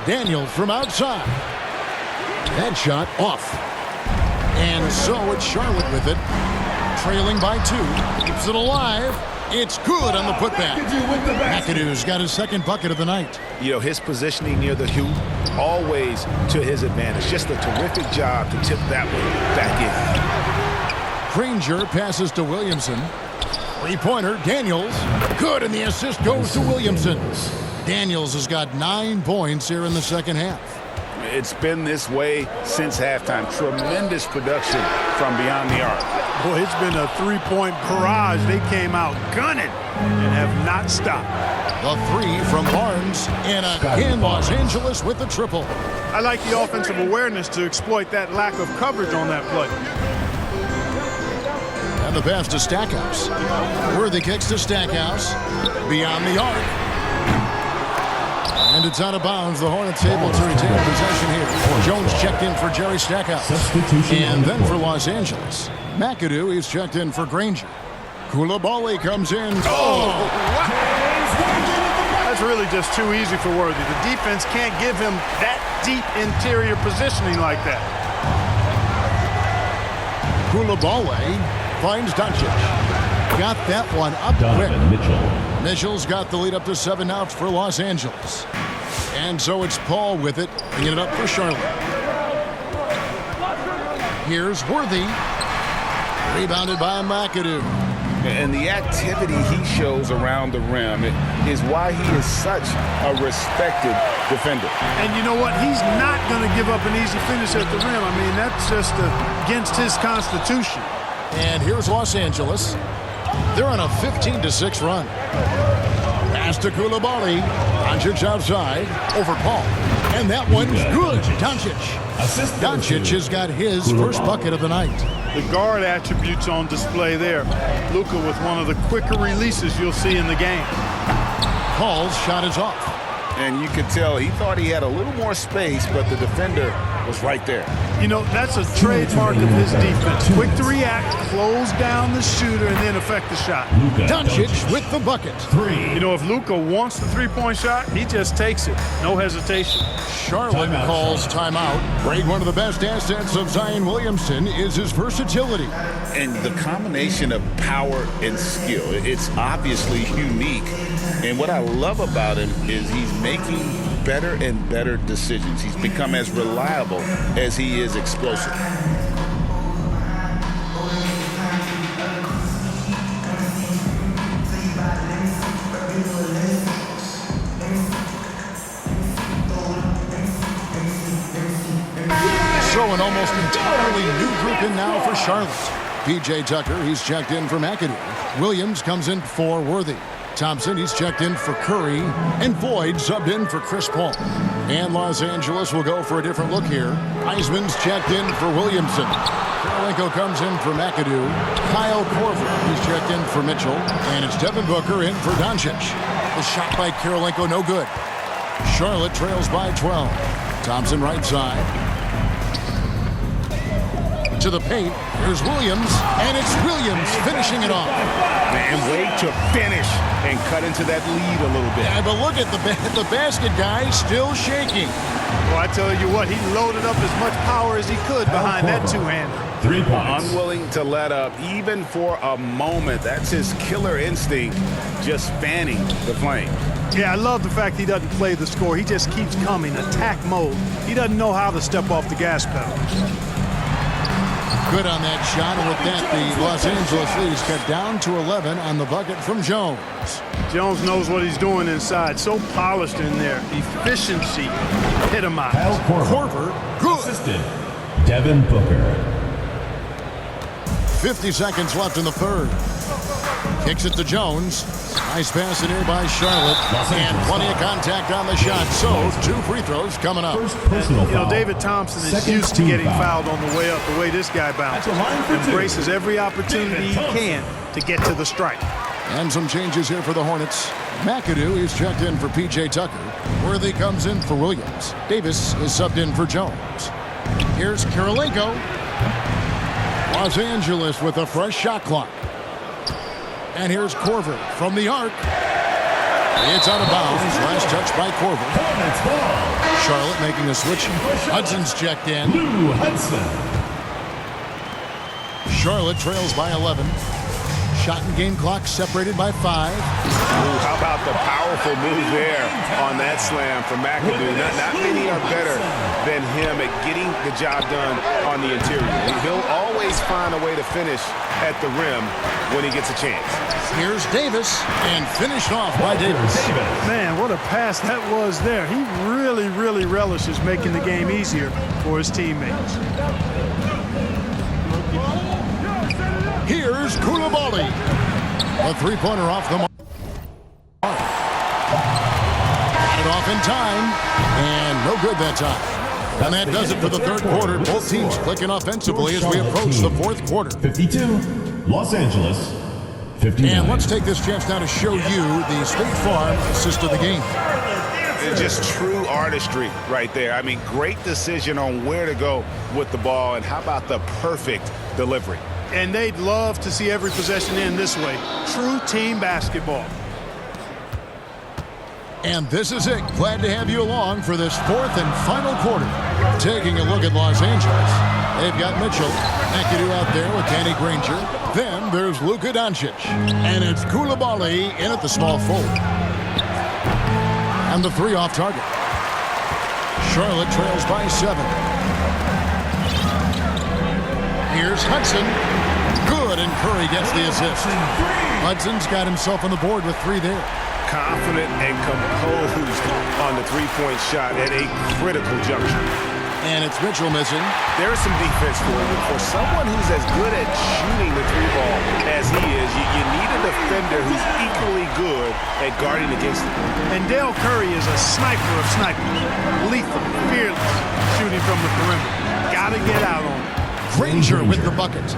Daniels from outside. That shot off. And so it's Charlotte with it. Trailing by 2. Keeps it alive. It's good on the putback. McAdoo's got his second bucket of the night. You know, his positioning near the hoop, always to his advantage. Just a terrific job to tip that one back in. Granger passes to Williamson. Three-pointer, Daniels. Good, and the assist goes to Williamson. Daniels has got 9 points here in the second half. It's been this way since halftime. Tremendous production from beyond the arc. Boy, it's been a three-point barrage. They came out gunning and have not stopped. The 3 from Barnes, and again Los Angeles with the triple. I like the offensive awareness to exploit that lack of coverage on that play. And the pass to Stackhouse. Worthy kicks to Stackhouse. Beyond the arc. And it's out of bounds. The Hornets able to retain possession here. Jones checked in for Jerry Stackhouse. And then for Los Angeles, McAdoo is checked in for Granger. Coulibaly comes in. Oh! That's really just too easy for Worthy. The defense can't give him that deep interior positioning like that. Coulibaly finds Doncic. Got that one up quick. Mitchell's got the lead up to 7 now for Los Angeles. And so it's Paul with it, bringing it up for Charlotte. Here's Worthy. Rebounded by McAdoo. And the activity he shows around the rim is why he is such a respected defender. And you know what? He's not going to give up an easy finish at the rim. I mean, that's just against his constitution. And here's Los Angeles. They're on a 15-6 run. Pass to Coulibaly. Doncic outside. Over Paul. And that one's good. Doncic. Doncic has got his first bucket of the night. The guard attributes on display there. Luka with one of the quicker releases you'll see in the game. Paul's shot is off. And you could tell he thought he had a little more space, but the defender was right there. You know, that's a trademark of his defense. Quick to react, close down the shooter, and then affect the shot. Doncic with the bucket. You know, if Luka wants the three-point shot, he just takes it. No hesitation. Charlotte calls timeout. Grade one of the best assets of Zion Williamson is his versatility. And the combination of power and skill, it's obviously unique. And what I love about him is he's making better and better decisions. He's become as reliable as he is explosive. So an almost entirely new group in now for Charlotte. P.J. Tucker, he's checked in for McAdoo. Williams comes in for Worthy. Thompson, he's checked in for Curry. And Boyd subbed in for Chris Paul. And Los Angeles will go for a different look here. Eisman's checked in for Williamson. Karolinko comes in for McAdoo. Kyle Korver, he's checked in for Mitchell. And it's Devin Booker in for Doncic. The shot by Karolinko, no good. Charlotte trails by 12. Thompson right side. To the paint. Here's Williams. And it's Williams finishing it off. Man, way to finish and cut into that lead a little bit. Yeah, but look at the basket guy still shaking. Well, I tell you what, he loaded up as much power as he could behind that two-hander. 3 points. Unwilling to let up, even for a moment. That's his killer instinct, just fanning the flame. Yeah, I love the fact he doesn't play the score. He just keeps coming, attack mode. He doesn't know how to step off the gas pedal. Good on that shot, and with that, the Los Angeles lead is cut down to 11 on the bucket from Jones. Jones knows what he's doing inside. So polished in there. Efficiency epitomized. Kyle Korver, good. Assisted Devin Booker. 50 seconds left in the third. Kicks it to Jones. Nice pass in here by Charlotte. And plenty of contact on the shot. So, 2 free throws coming up. First personal You know, foul. David Thompson is Second used to team getting foul. fouled on the way up, the way this guy bounces. At the line for two. Embraces every opportunity he can to get to the strike. And some changes here for the Hornets. McAdoo is checked in for P.J. Tucker. Worthy comes in for Williams. Davis is subbed in for Jones. Here's Karolinko. Los Angeles with a fresh shot clock. And here's Korver from the arc. It's out of bounds. Last touch by Corbin. Hornets ball. Charlotte making a switch. Hudson's checked in. Lou Hudson. Charlotte trails by 11. Shot and game clock separated by 5. Ooh, how about the powerful move there on that slam from McAdoo? Not many are better than him at getting the job done on the interior. He'll always find a way to finish at the rim when he gets a chance. Here's Davis, and finished off by Davis. Man, what a pass that was there. He really, really relishes making the game easier for his teammates. Here's Koulibaly. A three-pointer off the mark. Got it off in time, and no good that time. And that does it for the third quarter. Both teams clicking offensively as we approach the fourth quarter. 52. Los Angeles. 59. And let's take this chance now to show you the State Farm assist of the game. It's just true artistry right there. I mean, great decision on where to go with the ball, and how about the perfect delivery? And they'd love to see every possession end this way. True team basketball. And this is it. Glad to have you along for this fourth and final quarter. Taking a look at Los Angeles. They've got Mitchell, McAdoo out there with Danny Granger. Then there's Luka Doncic. And it's Koulibaly in at the small forward. And the three off target. Charlotte trails by 7. Here's Hudson. Good, and Curry gets the assist. Hudson's got himself on the board with 3 there. Confident and composed on the three-point shot at a critical juncture. And it's Mitchell missing. There is some defense for him. For someone who's as good at shooting the three ball as he is, you need a defender who's equally good at guarding against him. And Dale Curry is a sniper of snipers. Lethal, fearless, shooting from the perimeter. Gotta get out on it. Granger with the bucket.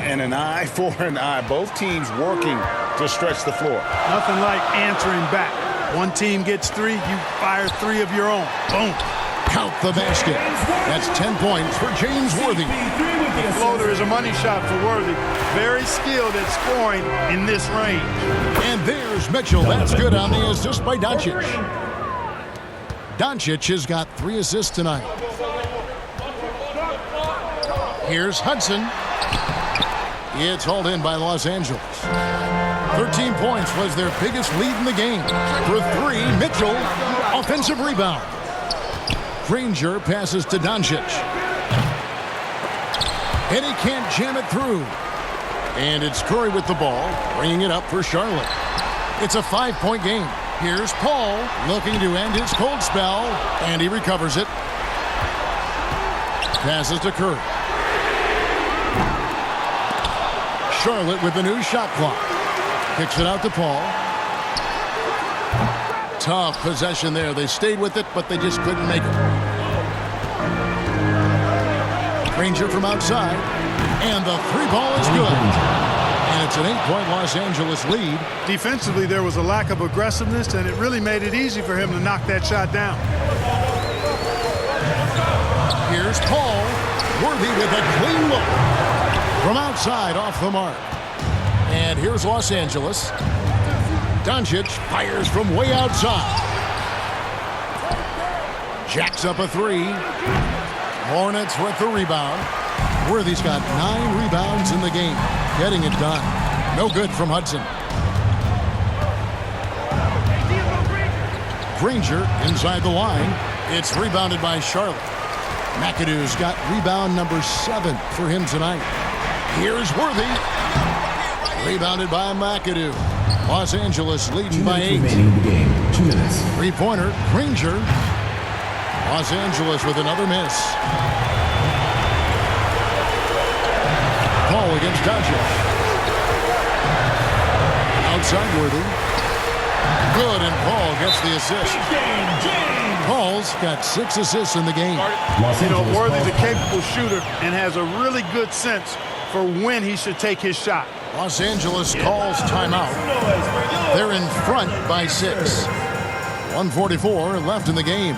And an eye for an eye. Both teams working to stretch the floor. Nothing like answering back. One team gets 3, you fire 3 of your own. Boom. Count the basket. That's 10 points for James Worthy. The floater is a money shot for Worthy. Very skilled at scoring in this range. And there's Mitchell. That's good on the assist by Doncic. Doncic has got 3 assists tonight. Here's Hudson. It's hauled in by Los Angeles. 13 points was their biggest lead in the game. For 3, Mitchell, offensive rebound. Granger passes to Doncic. And he can't jam it through. And it's Curry with the ball, bringing it up for Charlotte. It's a 5-point game. Here's Paul looking to end his cold spell, and he recovers it. Passes to Curry. Charlotte with the new shot clock. Kicks it out to Paul. Tough possession there. They stayed with it, but they just couldn't make it. Granger from outside. And the 3-ball is good. And it's an 8-point Los Angeles lead. Defensively, there was a lack of aggressiveness, and it really made it easy for him to knock that shot down. Here's Paul. Worthy with a clean look. From outside, off the mark. And here's Los Angeles. Doncic fires from way outside. Jacks up a 3. Hornets with the rebound. Worthy's got 9 rebounds in the game. Getting it done. No good from Hudson. Granger inside the line. It's rebounded by Charlotte. McAdoo's got rebound number 7 for him tonight. Here's Worthy. Rebounded by McAdoo. Los Angeles leading by 8. Remaining in the game. 2 minutes. 3-pointer, Granger. Los Angeles with another miss. Paul against Doncic. Outside Worthy. Good, and Paul gets the assist. Paul's got 6 assists in the game. You know, Worthy's a capable shooter and has a really good sense for when he should take his shot. Los Angeles calls timeout. They're in front by 6. 1:44 left in the game.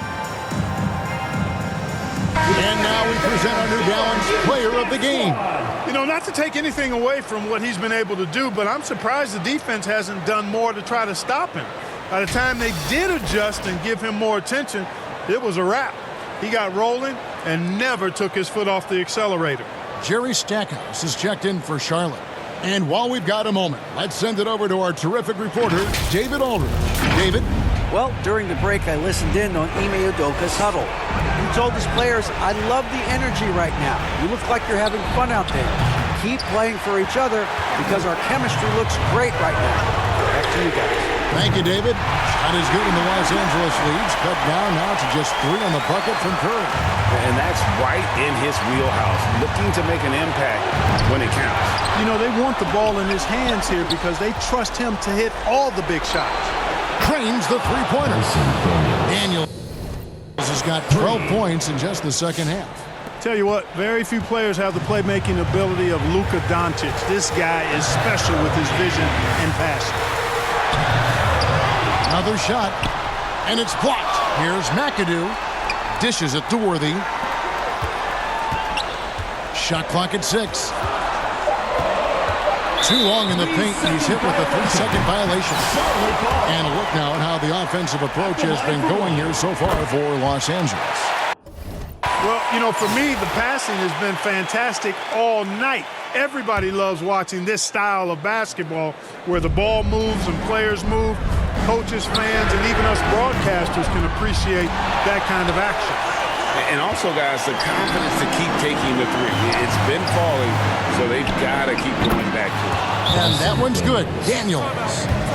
And now we present our New Balance player of the game. You know, not to take anything away from what he's been able to do, but I'm surprised the defense hasn't done more to try to stop him. By the time they did adjust and give him more attention, it was a wrap. He got rolling and never took his foot off the accelerator. Jerry Stackhouse is checked in for Charlotte. And while we've got a moment, let's send it over to our terrific reporter, David Aldridge. David? Well, during the break, I listened in on Ime Udoka's huddle. He told his players, "I love the energy right now. You look like you're having fun out there. Keep playing for each other because our chemistry looks great right now." Back to you guys. Thank you, David. Shot is good, and the Los Angeles leads cut down now to just 3 on the bucket from Curry. And that's right in his wheelhouse, looking to make an impact when it counts. You know, they want the ball in his hands here because they trust him to hit all the big shots. Trains the three-pointer. Daniels has got 12 points in just the second half. Tell you what, very few players have the playmaking ability of Luka Doncic. This guy is special with his vision and passion. Another shot, and it's blocked. Here's McAdoo. Dishes it to Worthy. Shot clock at 6. Too long in the paint, and he's hit with a 3-second violation. And a look now at how the offensive approach has been going here so far for Los Angeles. Well, you know, for me, the passing has been fantastic all night. Everybody loves watching this style of basketball where the ball moves and players move. Coaches, fans, and even us broadcasters can appreciate that kind of action. And also, guys, the confidence to keep taking the three. It's been falling, so they've got to keep going back to it. And that one's good. Daniels.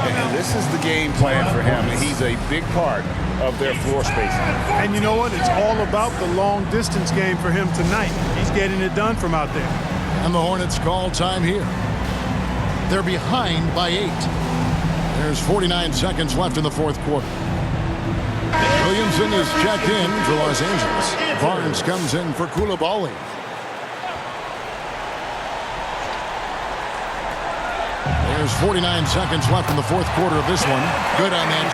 And this is the game plan for him. He's a big part of their floor spacing. And you know what? It's all about the long-distance game for him tonight. He's getting it done from out there. And the Hornets call time here. They're behind by 8. There's 49 seconds left in the fourth quarter. Williamson is checked in for Los Angeles. Barnes comes in for Coulibaly. There's 49 seconds left in the fourth quarter of this one. Good on that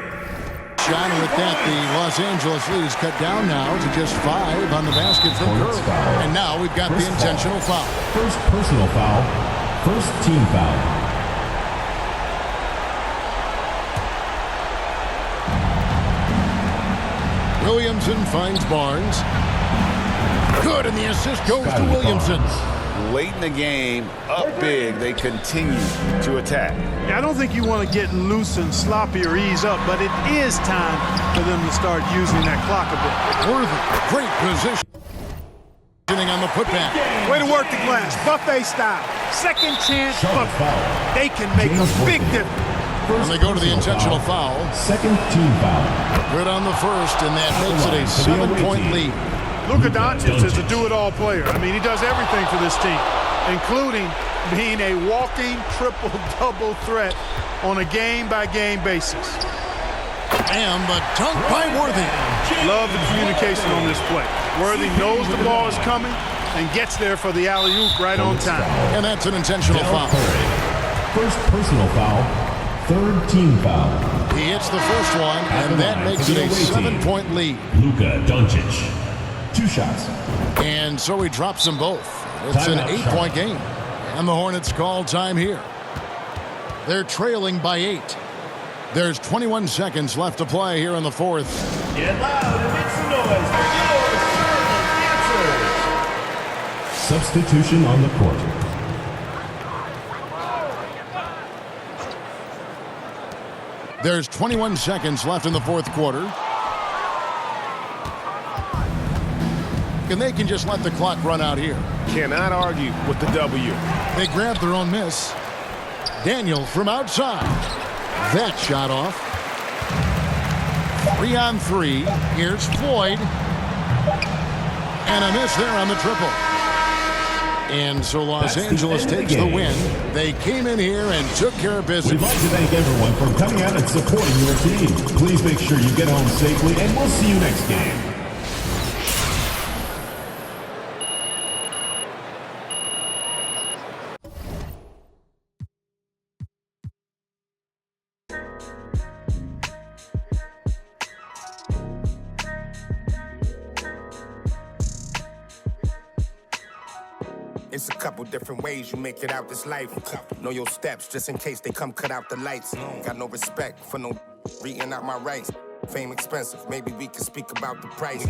shot. And with that, the Los Angeles lead is cut down now to just 5 on the basket from Curry. And now we've got the intentional foul. First personal foul. First team foul. Williamson finds Barnes. Good, and the assist goes to Williamson. Late in the game, up big, they continue to attack. Yeah, I don't think you want to get loose and sloppy or ease up, but it is time for them to start using that clock a bit. Worthy, great positioning on the putback. Way to work the glass, buffet style. Second chance buffet. They can make a big difference. And they go to the intentional foul. Second team foul. Good on the first, and that makes it a 7-point lead. Luka Doncic is a do-it-all player. I mean, he does everything for this team, including being a walking triple-double threat on a game-by-game basis. And the dunk by Worthy. Love the communication on this play. Worthy knows the ball is coming and gets there for the alley-oop right on time. And that's an intentional foul. First personal foul. Third team foul. He hits the first one, and that makes it a 7-point lead. Luka Doncic. 2 shots. And so he drops them both. It's an 8-point game. And the Hornets call time here. They're trailing by 8. There's 21 seconds left to play here in the fourth. Get loud and make some noise for your Answers. Substitution on the court. There's 21 seconds left in the fourth quarter. And they can just let the clock run out here. Cannot argue with the W. They grab their own miss. Daniel from outside. That shot off. 3 on 3. Here's Floyd. And a miss there on the triple. And so Los Angeles takes the win. They came in here and took care of business. We'd like to thank everyone for coming out and supporting your team. Please make sure you get home safely, and we'll see you next game. It's a couple different ways you make it out this life. Know your steps just in case they come cut out the lights. Got no respect for no reading out my rights. Fame expensive, maybe we can speak about the price.